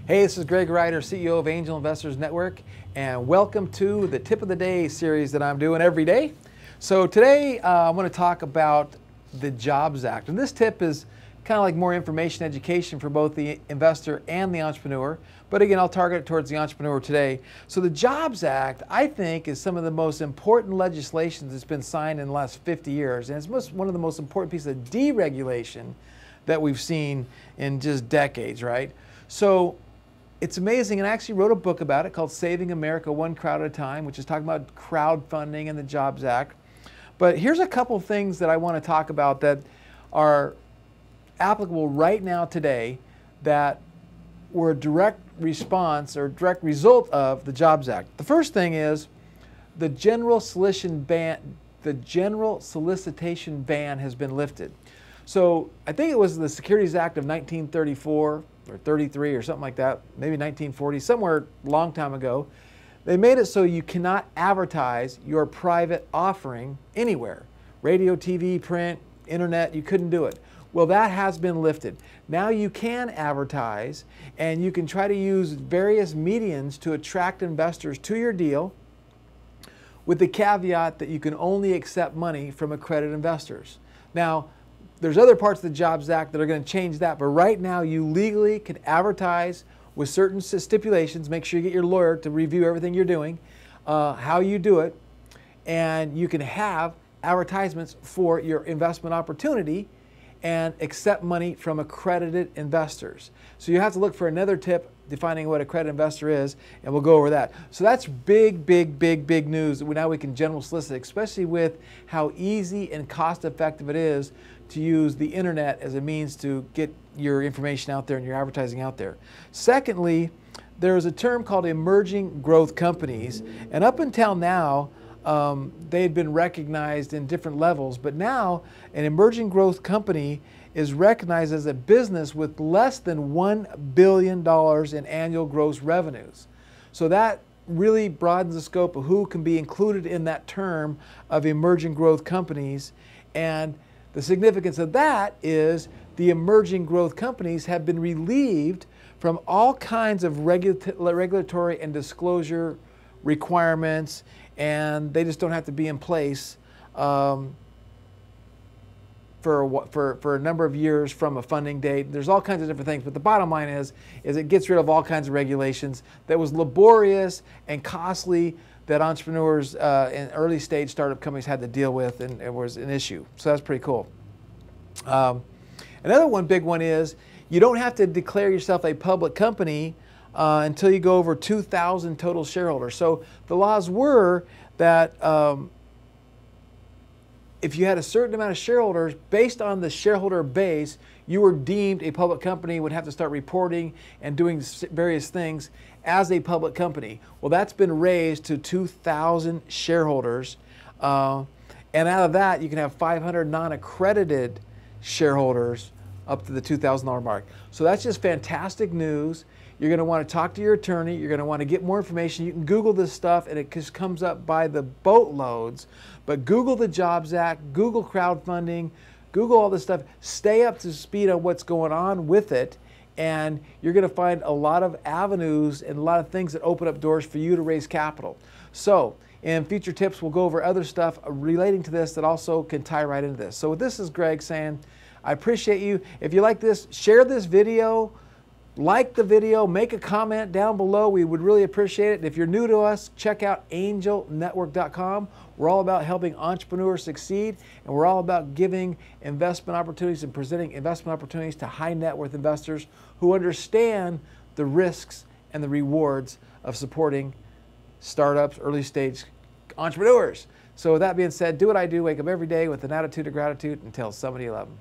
Hey, this is Greg Ryder, CEO of Angel Investors Network, and welcome to the Tip of the Day series that I'm doing every day. So today I want to talk about the Jobs Act, and this tip is kind of like more information education for both the investor and the entrepreneur, but again, I'll target it towards the entrepreneur today. So the Jobs Act, I think, is some of the most important legislation that's been signed in the last 50 years, and it's one of the most important pieces of deregulation that we've seen in just decades, right? So it's amazing, and I actually wrote a book about it called Saving America One Crowd at a Time, which is talking about crowdfunding and the Jobs Act. But here's a couple of things that I want to talk about that are applicable right now today that were a direct response or direct result of the Jobs Act. The first thing is the general solicitation ban has been lifted. So I think it was the Securities Act of 1934 or 33 or something like that, maybe 1940, somewhere a long time ago. They made it so you cannot advertise your private offering anywhere. Radio, TV, print, internet, you couldn't do it. Well, that has been lifted. Now you can advertise, and you can try to use various mediums to attract investors to your deal, with the caveat that you can only accept money from accredited investors. Now, there's other parts of the Jobs Act that are going to change that, but right now you legally can advertise with certain stipulations. Make sure you get your lawyer to review everything you're doing, how you do it, and you can have advertisements for your investment opportunity and accept money from accredited investors. So you have to look for another tip defining what accredited investor is, and we'll go over that. So that's big news. Now we can general solicit, especially with how easy and cost effective it is to use the internet as a means to get your information out there and your advertising out there. Secondly, there is a term called emerging growth companies, and up until now they had been recognized in different levels, but now an emerging growth company is recognized as a business with less than $1 billion in annual gross revenues. So that really broadens the scope of who can be included in that term of emerging growth companies. And the significance of that is the emerging growth companies have been relieved from all kinds of regulatory and disclosure requirements, and they just don't have to be in place for a number of years from a funding date. There's all kinds of different things, but the bottom line is it gets rid of all kinds of regulations that was laborious and costly that entrepreneurs in early stage startup companies had to deal with, and it was an issue. So that's pretty cool. Another big one is you don't have to declare yourself a public company until you go over 2,000 total shareholders. So the laws were that if you had a certain amount of shareholders, based on the shareholder base, you were deemed a public company, would have to start reporting and doing various things as a public company. Well, that's been raised to 2,000 shareholders. And out of that, you can have 500 non-accredited shareholders up to the $2,000 mark. So that's just fantastic news. You're going to want to talk to your attorney. You're going to want to get more information. You can Google this stuff, and it just comes up by the boatloads. But Google the Jobs Act, Google crowdfunding, Google all this stuff. Stay up to speed on what's going on with it, and you're going to find a lot of avenues and a lot of things that open up doors for you to raise capital. So in future tips, we'll go over other stuff relating to this that also can tie right into this. So this is Greg saying, I appreciate you. If you like this, share this video. Like the video, make a comment down below. We would really appreciate it. And if you're new to us, check out angelnetwork.com. We're all about helping entrepreneurs succeed, and we're all about giving investment opportunities and presenting investment opportunities to high net worth investors who understand the risks and the rewards of supporting startups, early stage entrepreneurs. So with that being said, do what I do, wake up every day with an attitude of gratitude, and tell somebody you love them.